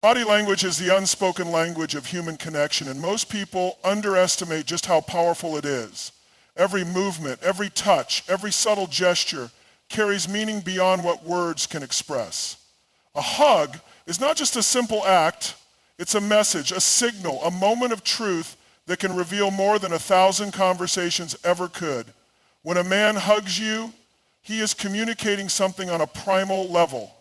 Body language is the unspoken language of human connection, and most people underestimate just how powerful it is. Every movement, every touch, every subtle gesture carries meaning beyond what words can express. A hug is not just a simple act, it's a message, a signal, a moment of truth that can reveal more than 1,000 conversations ever could. When a man hugs you, he is communicating something on a primal level,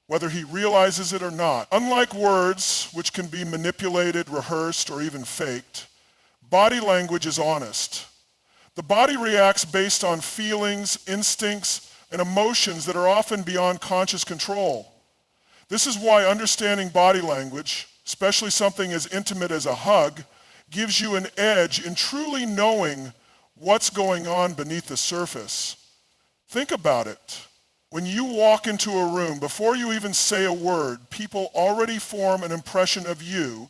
whether he realizes it or not. Unlike words, which can be manipulated, rehearsed, or even faked, body language is honest. The body reacts based on feelings, instincts, and emotions that are often beyond conscious control. This is why understanding body language, especially something as intimate as a hug, gives you an edge in truly knowing what's going on beneath the surface. Think about it. When you walk into a room, before you even say a word, people already form an impression of you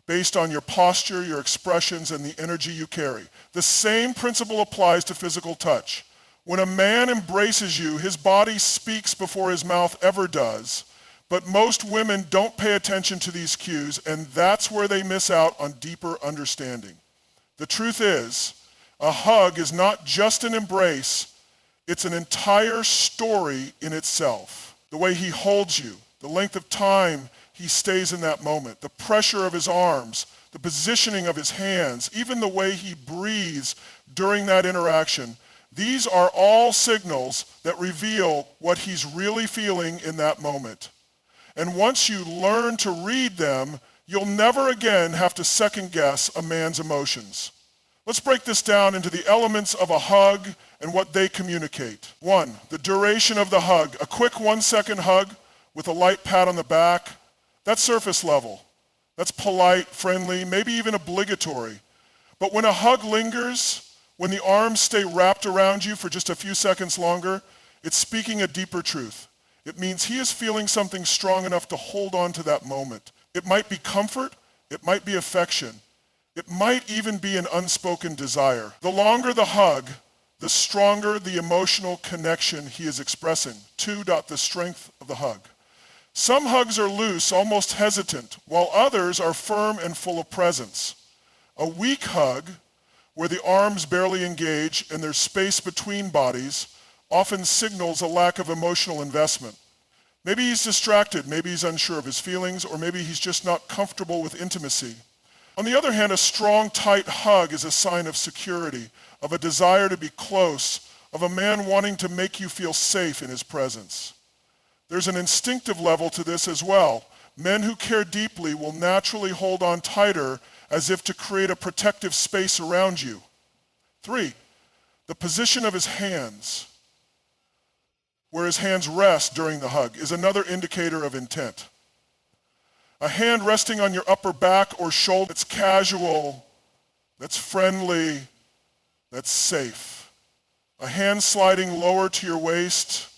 based on your posture, your expressions, and the energy you carry. The same principle applies to physical touch. When a man embraces you, his body speaks before his mouth ever does. But most women don't pay attention to these cues, and that's where they miss out on deeper understanding. The truth is, a hug is not just an embrace, it's an entire story in itself. The way he holds you, the length of time he stays in that moment, the pressure of his arms, the positioning of his hands, even the way he breathes during that interaction. These are all signals that reveal what he's really feeling in that moment. And once you learn to read them, you'll never again have to second guess a man's emotions. Let's break this down into the elements of a hug and what they communicate. 1, the duration of the hug. A quick 1-second hug with a light pat on the back, that's surface level. That's polite, friendly, maybe even obligatory. But when a hug lingers, when the arms stay wrapped around you for just a few seconds longer, it's speaking a deeper truth. It means he is feeling something strong enough to hold on to that moment. It might be comfort, it might be affection, it might even be an unspoken desire. The longer the hug, the stronger the emotional connection he is expressing. 2. The strength of the hug. Some hugs are loose, almost hesitant, while others are firm and full of presence. A weak hug, where the arms barely engage and there's space between bodies, often signals a lack of emotional investment. Maybe he's distracted, maybe he's unsure of his feelings, or maybe he's just not comfortable with intimacy. On the other hand, a strong, tight hug is a sign of security, of a desire to be close, of a man wanting to make you feel safe in his presence. There's an instinctive level to this as well. Men who care deeply will naturally hold on tighter as if to create a protective space around you. 3, the position of his hands, where his hands rest during the hug, is another indicator of intent. A hand resting on your upper back or shoulder, that's casual, that's friendly, that's safe. A hand sliding lower to your waist,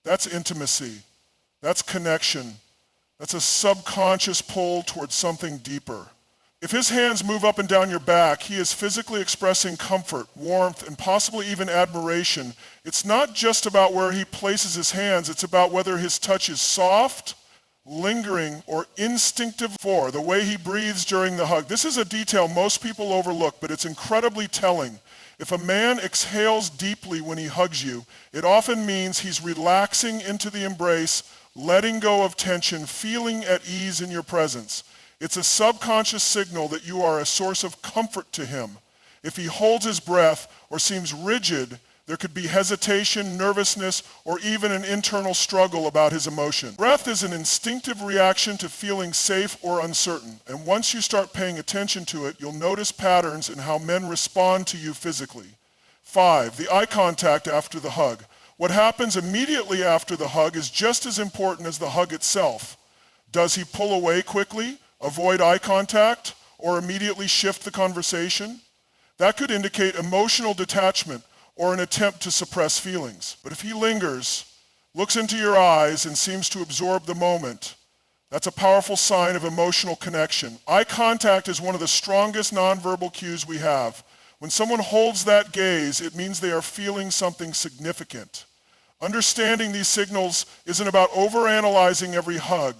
that's intimacy, that's connection, that's a subconscious pull towards something deeper. If his hands move up and down your back, he is physically expressing comfort, warmth, and possibly even admiration. It's not just about where he places his hands, it's about whether his touch is soft, lingering, or instinctive. 4, the way he breathes during the hug. This is a detail most people overlook, but it's incredibly telling. If a man exhales deeply when he hugs you, it often means he's relaxing into the embrace, letting go of tension, feeling at ease in your presence. It's a subconscious signal that you are a source of comfort to him. If he holds his breath or seems rigid, there could be hesitation, nervousness, or even an internal struggle about his emotion. Breath is an instinctive reaction to feeling safe or uncertain, and once you start paying attention to it, you'll notice patterns in how men respond to you physically. 5, the eye contact after the hug. What happens immediately after the hug is just as important as the hug itself. Does he pull away quickly, avoid eye contact, or immediately shift the conversation? That could indicate emotional detachment or an attempt to suppress feelings. But if he lingers, looks into your eyes, and seems to absorb the moment, that's a powerful sign of emotional connection. Eye contact is one of the strongest nonverbal cues we have. When someone holds that gaze, it means they are feeling something significant. Understanding these signals isn't about overanalyzing every hug,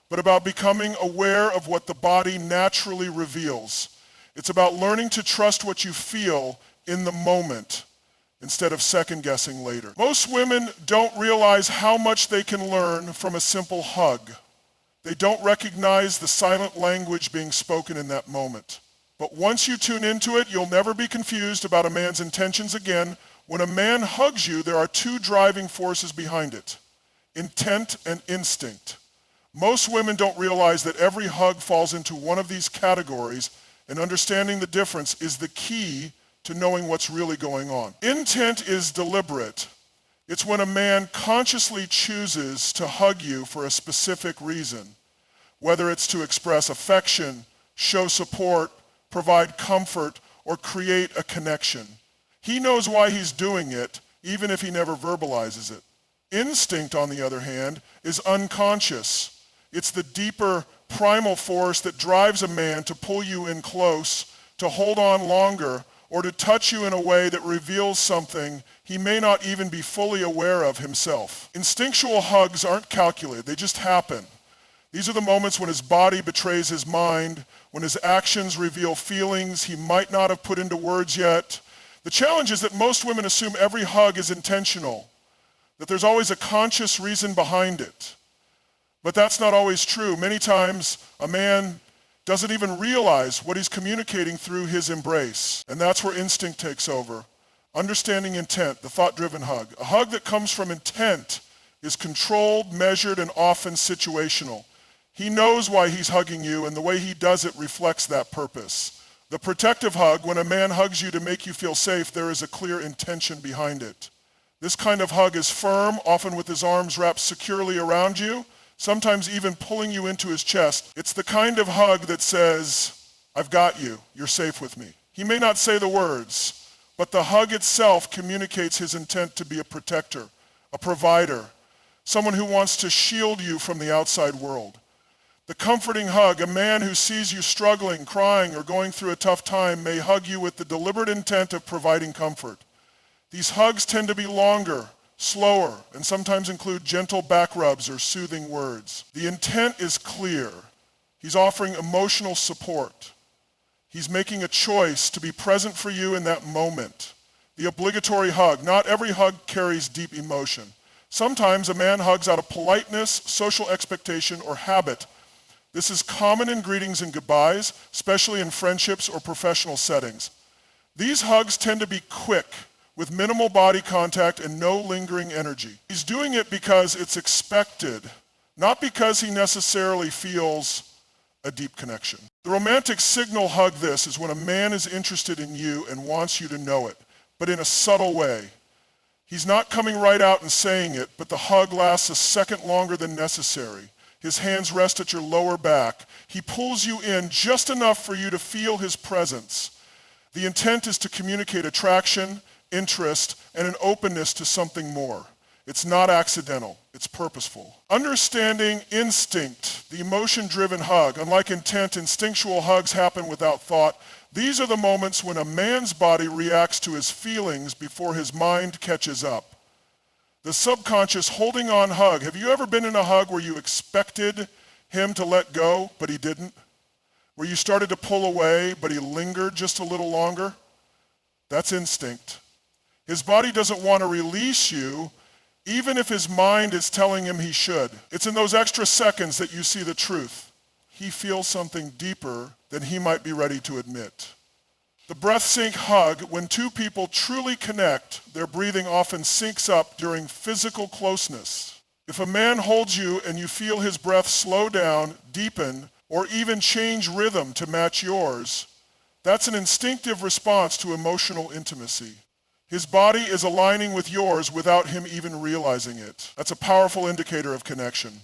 but about becoming aware of what the body naturally reveals. It's about learning to trust what you feel in the moment instead of second-guessing later. Most women don't realize how much they can learn from a simple hug. They don't recognize the silent language being spoken in that moment. But once you tune into it, you'll never be confused about a man's intentions again. When a man hugs you, there are two driving forces behind it: intent and instinct. Most women don't realize that every hug falls into one of these categories, and understanding the difference is the key to knowing what's really going on. Intent is deliberate. It's when a man consciously chooses to hug you for a specific reason, whether it's to express affection, show support, provide comfort, or create a connection. He knows why he's doing it, even if he never verbalizes it. Instinct, on the other hand, is unconscious. It's the deeper, primal force that drives a man to pull you in close, to hold on longer, or to touch you in a way that reveals something he may not even be fully aware of himself. Instinctual hugs aren't calculated, they just happen. These are the moments when his body betrays his mind, when his actions reveal feelings he might not have put into words yet. The challenge is that most women assume every hug is intentional, that there's always a conscious reason behind it. But that's not always true. Many times a man doesn't even realize what he's communicating through his embrace. And that's where instinct takes over. Understanding intent, the thought-driven hug. A hug that comes from intent is controlled, measured, and often situational. He knows why he's hugging you, and the way he does it reflects that purpose. The protective hug, when a man hugs you to make you feel safe, there is a clear intention behind it. This kind of hug is firm, often with his arms wrapped securely around you, sometimes even pulling you into his chest. It's the kind of hug that says, "I've got you, you're safe with me." He may not say the words, but the hug itself communicates his intent to be a protector, a provider, someone who wants to shield you from the outside world. The comforting hug, a man who sees you struggling, crying, or going through a tough time may hug you with the deliberate intent of providing comfort. These hugs tend to be longer, slower, and sometimes include gentle back rubs or soothing words. The intent is clear. He's offering emotional support. He's making a choice to be present for you in that moment. The obligatory hug. Not every hug carries deep emotion. Sometimes a man hugs out of politeness, social expectation, or habit. This is common in greetings and goodbyes, especially in friendships or professional settings. These hugs tend to be quick, with minimal body contact and no lingering energy. He's doing it because it's expected, not because he necessarily feels a deep connection. The romantic signal hug this is when a man is interested in you and wants you to know it, but in a subtle way. He's not coming right out and saying it, but the hug lasts a second longer than necessary. His hands rest at your lower back. He pulls you in just enough for you to feel his presence. The intent is to communicate attraction, interest, and an openness to something more. It's not accidental, it's purposeful. Understanding instinct, the emotion-driven hug. Unlike intent, instinctual hugs happen without thought. These are the moments when a man's body reacts to his feelings before his mind catches up. The subconscious holding on hug. Have you ever been in a hug where you expected him to let go, but he didn't? Where you started to pull away, but he lingered just a little longer? That's instinct. His body doesn't want to release you, even if his mind is telling him he should. It's in those extra seconds that you see the truth. He feels something deeper than he might be ready to admit. The breath sync hug, when two people truly connect, their breathing often syncs up during physical closeness. If a man holds you and you feel his breath slow down, deepen, or even change rhythm to match yours, that's an instinctive response to emotional intimacy. His body is aligning with yours without him even realizing it. That's a powerful indicator of connection.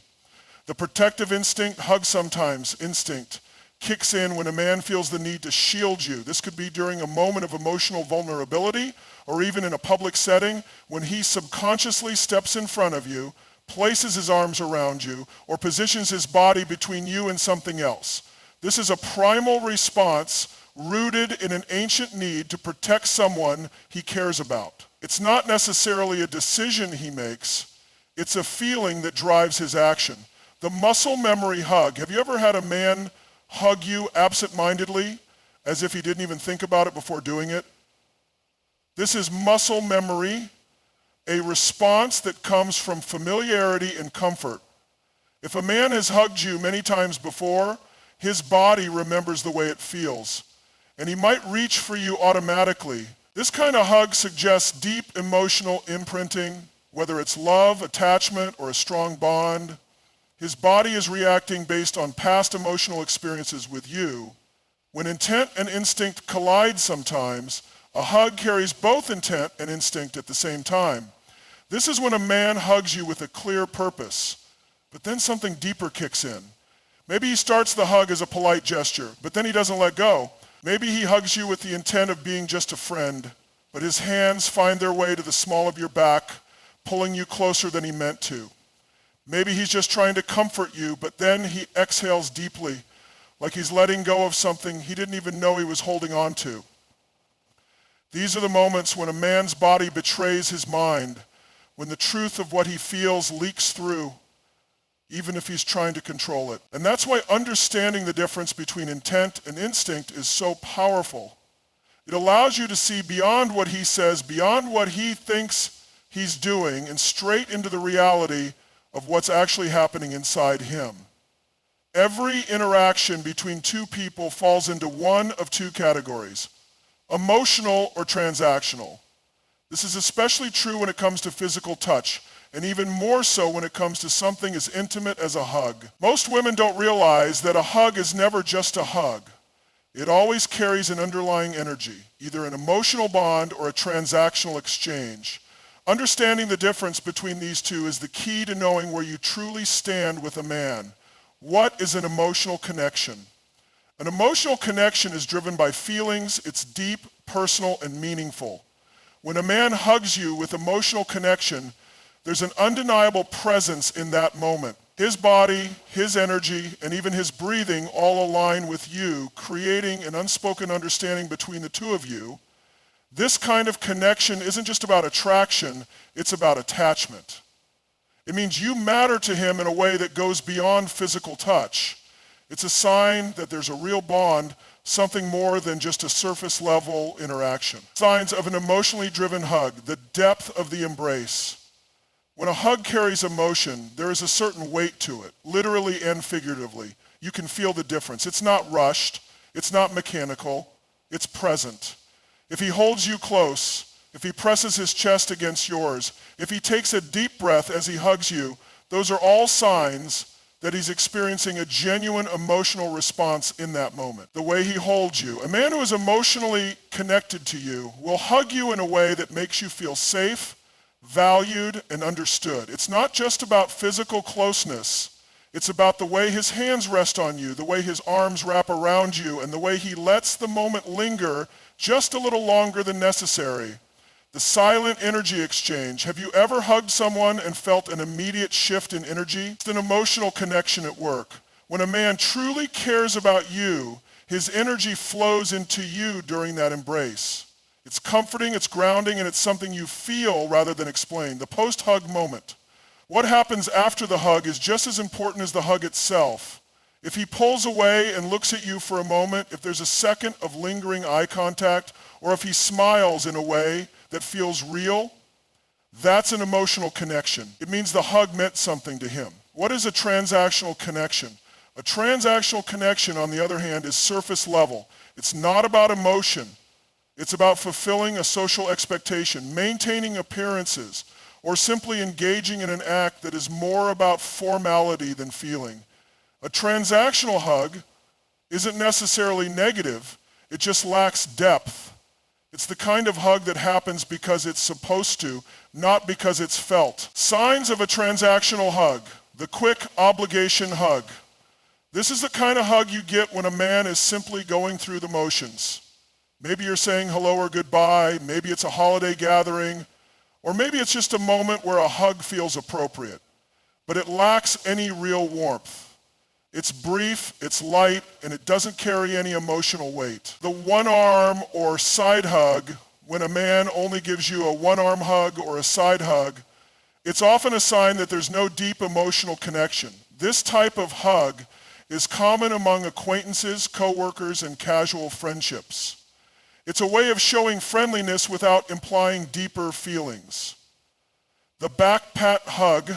The protective instinct, hug sometimes, instinct, kicks in when a man feels the need to shield you. This could be during a moment of emotional vulnerability or even in a public setting when he subconsciously steps in front of you, places his arms around you, or positions his body between you and something else. This is a primal response rooted in an ancient need to protect someone he cares about. It's not necessarily a decision he makes, it's a feeling that drives his action. The muscle memory hug. Have you ever had a man hug you absent-mindedly, as if he didn't even think about it before doing it? This is muscle memory, a response that comes from familiarity and comfort. If a man has hugged you many times before, his body remembers the way it feels, and he might reach for you automatically. This kind of hug suggests deep emotional imprinting, whether it's love, attachment, or a strong bond. His body is reacting based on past emotional experiences with you. When intent and instinct collide sometimes, a hug carries both intent and instinct at the same time. This is when a man hugs you with a clear purpose, but then something deeper kicks in. Maybe he starts the hug as a polite gesture, but then he doesn't let go. Maybe he hugs you with the intent of being just a friend, but his hands find their way to the small of your back, pulling you closer than he meant to. Maybe he's just trying to comfort you, but then he exhales deeply, like he's letting go of something he didn't even know he was holding on to. These are the moments when a man's body betrays his mind, when the truth of what he feels leaks through, even if he's trying to control it. And that's why understanding the difference between intent and instinct is so powerful. It allows you to see beyond what he says, beyond what he thinks he's doing, and straight into the reality of what's actually happening inside him. Every interaction between two people falls into one of two categories: emotional or transactional. This is especially true when it comes to physical touch, and even more so when it comes to something as intimate as a hug. Most women don't realize that a hug is never just a hug. It always carries an underlying energy, either an emotional bond or a transactional exchange. Understanding the difference between these two is the key to knowing where you truly stand with a man. What is an emotional connection? An emotional connection is driven by feelings. It's deep, personal, and meaningful. When a man hugs you with emotional connection, there's an undeniable presence in that moment. His body, his energy, and even his breathing all align with you, creating an unspoken understanding between the two of you. This kind of connection isn't just about attraction, it's about attachment. It means you matter to him in a way that goes beyond physical touch. It's a sign that there's a real bond, something more than just a surface level interaction. Signs of an emotionally driven hug: the depth of the embrace. When a hug carries emotion, there is a certain weight to it, literally and figuratively. You can feel the difference. It's not rushed, it's not mechanical, it's present. If he holds you close, if he presses his chest against yours, if he takes a deep breath as he hugs you, those are all signs that he's experiencing a genuine emotional response in that moment. The way he holds you. A man who is emotionally connected to you will hug you in a way that makes you feel safe, valued, and understood. It's not just about physical closeness. It's about the way his hands rest on you, the way his arms wrap around you, and the way he lets the moment linger just a little longer than necessary. The silent energy exchange. Have you ever hugged someone and felt an immediate shift in energy? It's an emotional connection at work. When a man truly cares about you, his energy flows into you during that embrace. It's comforting, it's grounding, and it's something you feel rather than explain. The post-hug moment. What happens after the hug is just as important as the hug itself. If he pulls away and looks at you for a moment, if there's a second of lingering eye contact, or if he smiles in a way that feels real, that's an emotional connection. It means the hug meant something to him. What is a transactional connection? A transactional connection, on the other hand, is surface level. It's not about emotion. It's about fulfilling a social expectation, maintaining appearances, or simply engaging in an act that is more about formality than feeling. A transactional hug isn't necessarily negative, it just lacks depth. It's the kind of hug that happens because it's supposed to, not because it's felt. Signs of a transactional hug: the quick obligation hug. This is the kind of hug you get when a man is simply going through the motions. Maybe you're saying hello or goodbye, maybe it's a holiday gathering, or maybe it's just a moment where a hug feels appropriate, but it lacks any real warmth. It's brief, it's light, and it doesn't carry any emotional weight. The one-arm or side hug, when a man only gives you a one-arm hug or a side hug, it's often a sign that there's no deep emotional connection. This type of hug is common among acquaintances, coworkers, and casual friendships. It's a way of showing friendliness without implying deeper feelings. The back pat hug,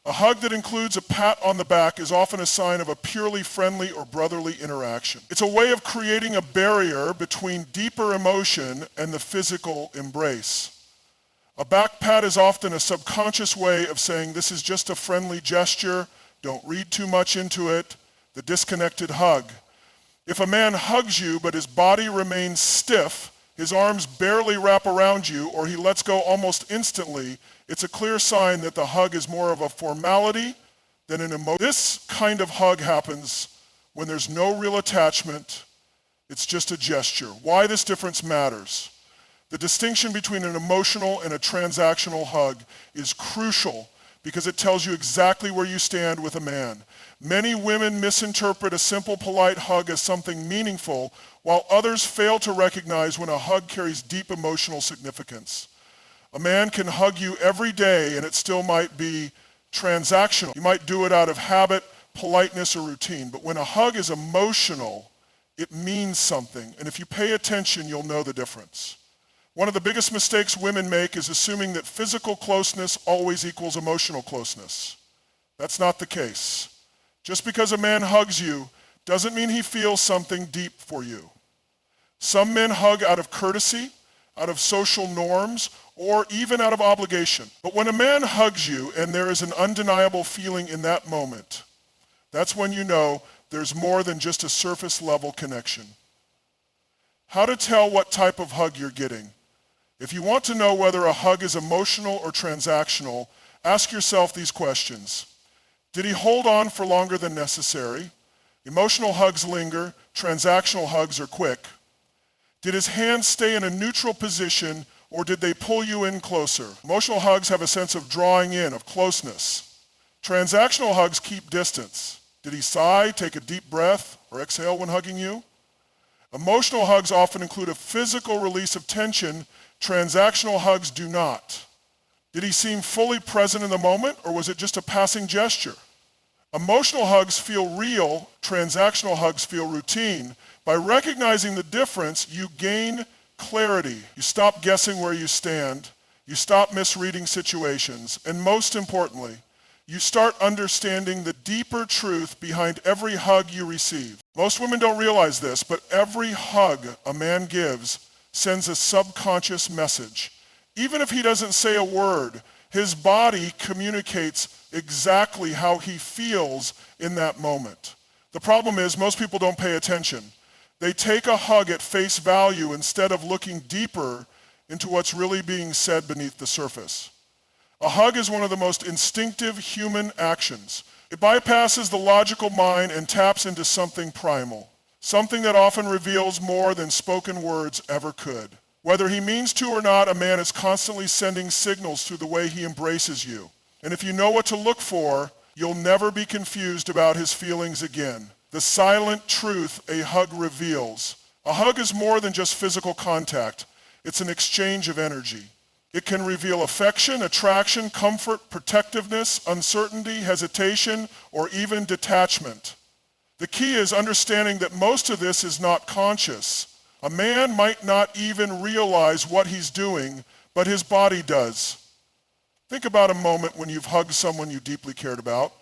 a hug that includes a pat on the back, is often a sign of a purely friendly or brotherly interaction. It's a way of creating a barrier between deeper emotion and the physical embrace. A back pat is often a subconscious way of saying this is just a friendly gesture, don't read too much into it, the disconnected hug. If a man hugs you but his body remains stiff, his arms barely wrap around you, or he lets go almost instantly, it's a clear sign that the hug is more of a formality than an emotion. This kind of hug happens when there's no real attachment, it's just a gesture. Why this difference matters. The distinction between an emotional and a transactional hug is crucial because it tells you exactly where you stand with a man. Many women misinterpret a simple, polite hug as something meaningful, while others fail to recognize when a hug carries deep emotional significance. A man can hug you every day and it still might be transactional. You might do it out of habit, politeness, or routine, but when a hug is emotional, it means something, and if you pay attention, you'll know the difference. One of the biggest mistakes women make is assuming that physical closeness always equals emotional closeness. That's not the case. Just because a man hugs you doesn't mean he feels something deep for you. Some men hug out of courtesy, out of social norms, or even out of obligation. But when a man hugs you and there is an undeniable feeling in that moment, that's when you know there's more than just a surface level connection. How to tell what type of hug you're getting. If you want to know whether a hug is emotional or transactional, ask yourself these questions. Did he hold on for longer than necessary? Emotional hugs linger, transactional hugs are quick. Did his hands stay in a neutral position or did they pull you in closer? Emotional hugs have a sense of drawing in, of closeness. Transactional hugs keep distance. Did he sigh, take a deep breath, or exhale when hugging you? Emotional hugs often include a physical release of tension. Transactional hugs do not. Did he seem fully present in the moment, or was it just a passing gesture? Emotional hugs feel real, transactional hugs feel routine. By recognizing the difference, you gain clarity. You stop guessing where you stand, you stop misreading situations, and most importantly, you start understanding the deeper truth behind every hug you receive. Most women don't realize this, but every hug a man gives sends a subconscious message. Even if he doesn't say a word, his body communicates exactly how he feels in that moment. The problem is most people don't pay attention. They take a hug at face value instead of looking deeper into what's really being said beneath the surface. A hug is one of the most instinctive human actions. It bypasses the logical mind and taps into something primal, something that often reveals more than spoken words ever could. Whether he means to or not, a man is constantly sending signals through the way he embraces you. And if you know what to look for, you'll never be confused about his feelings again. The silent truth a hug reveals. A hug is more than just physical contact. It's an exchange of energy. It can reveal affection, attraction, comfort, protectiveness, uncertainty, hesitation, or even detachment. The key is understanding that most of this is not conscious. A man might not even realize what he's doing, but his body does. Think about a moment when you've hugged someone you deeply cared about.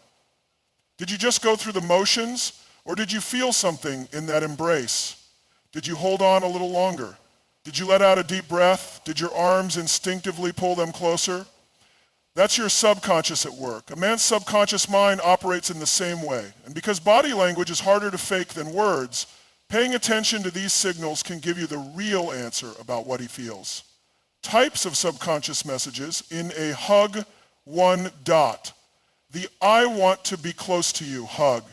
Did you just go through the motions, or did you feel something in that embrace? Did you hold on a little longer? Did you let out a deep breath? Did your arms instinctively pull them closer? That's your subconscious at work. A man's subconscious mind operates in the same way. And because body language is harder to fake than words, paying attention to these signals can give you the real answer about what he feels. Types of subconscious messages in a hug, 1 dot. The I want to be close to you hug.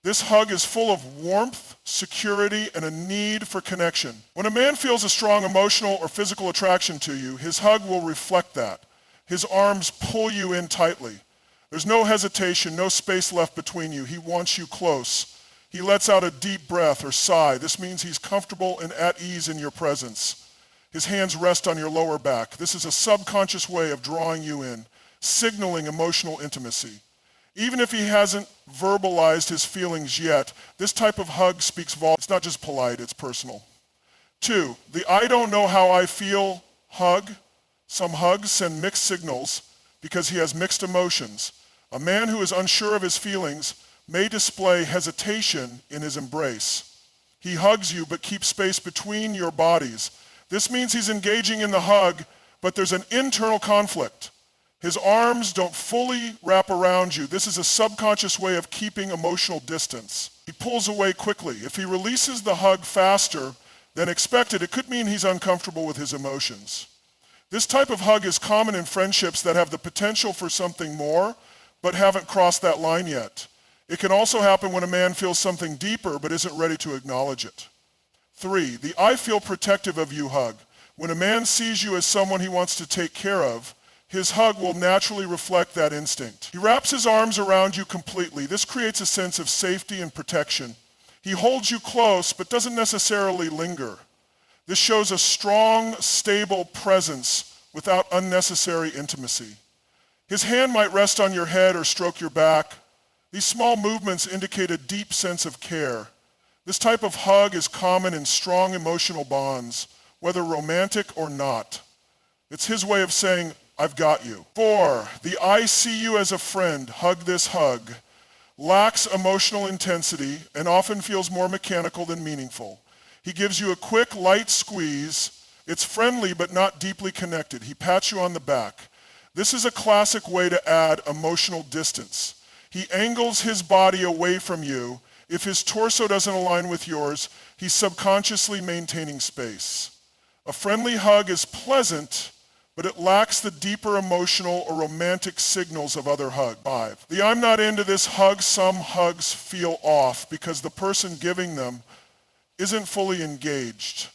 This hug is full of warmth, security, and a need for connection. When a man feels a strong emotional or physical attraction to you, his hug will reflect that. His arms pull you in tightly. There's no hesitation, no space left between you. He wants you close. He lets out a deep breath or sigh. This means he's comfortable and at ease in your presence. His hands rest on your lower back. This is a subconscious way of drawing you in, signaling emotional intimacy. Even if he hasn't verbalized his feelings yet, this type of hug speaks volumes. It's not just polite, it's personal. 2, the I don't know how I feel hug. Some hugs send mixed signals because he has mixed emotions. A man who is unsure of his feelings may display hesitation in his embrace. He hugs you but keeps space between your bodies. This means he's engaging in the hug, but there's an internal conflict. His arms don't fully wrap around you. This is a subconscious way of keeping emotional distance. He pulls away quickly. If he releases the hug faster than expected, it could mean he's uncomfortable with his emotions. This type of hug is common in friendships that have the potential for something more, but haven't crossed that line yet. It can also happen when a man feels something deeper, but isn't ready to acknowledge it. 3, the I feel protective of you hug. When a man sees you as someone he wants to take care of, his hug will naturally reflect that instinct. He wraps his arms around you completely. This creates a sense of safety and protection. He holds you close, but doesn't necessarily linger. This shows a strong, stable presence without unnecessary intimacy. His hand might rest on your head or stroke your back. These small movements indicate a deep sense of care. This type of hug is common in strong emotional bonds, whether romantic or not. It's his way of saying, I've got you. 4, the I see you as a friend, hug this hug, lacks emotional intensity and often feels more mechanical than meaningful. He gives you a quick, light squeeze. It's friendly but not deeply connected. He pats you on the back. This is a classic way to add emotional distance. He angles his body away from you. If his torso doesn't align with yours, he's subconsciously maintaining space. A friendly hug is pleasant, but it lacks the deeper emotional or romantic signals of other hugs. 5, the I'm not into this hug. Some hugs feel off because the person giving them isn't fully engaged.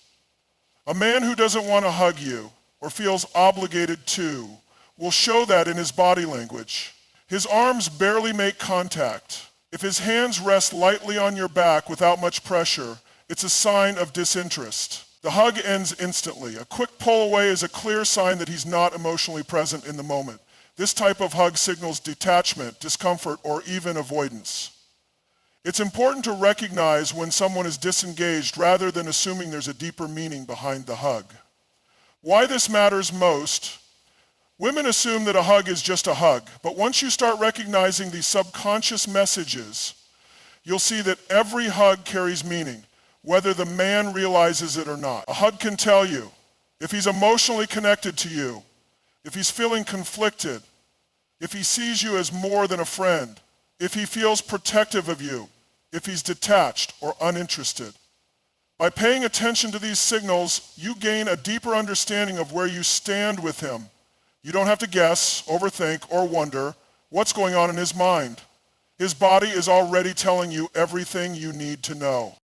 A man who doesn't want to hug you or feels obligated to will show that in his body language. His arms barely make contact. If his hands rest lightly on your back without much pressure, it's a sign of disinterest. The hug ends instantly. A quick pull away is a clear sign that he's not emotionally present in the moment. This type of hug signals detachment, discomfort, or even avoidance. It's important to recognize when someone is disengaged rather than assuming there's a deeper meaning behind the hug. Why this matters most: women assume that a hug is just a hug, but once you start recognizing these subconscious messages, you'll see that every hug carries meaning, whether the man realizes it or not. A hug can tell you if he's emotionally connected to you, if he's feeling conflicted, if he sees you as more than a friend, if he feels protective of you, if he's detached or uninterested. By paying attention to these signals, you gain a deeper understanding of where you stand with him. You don't have to guess, overthink, or wonder what's going on in his mind. His body is already telling you everything you need to know.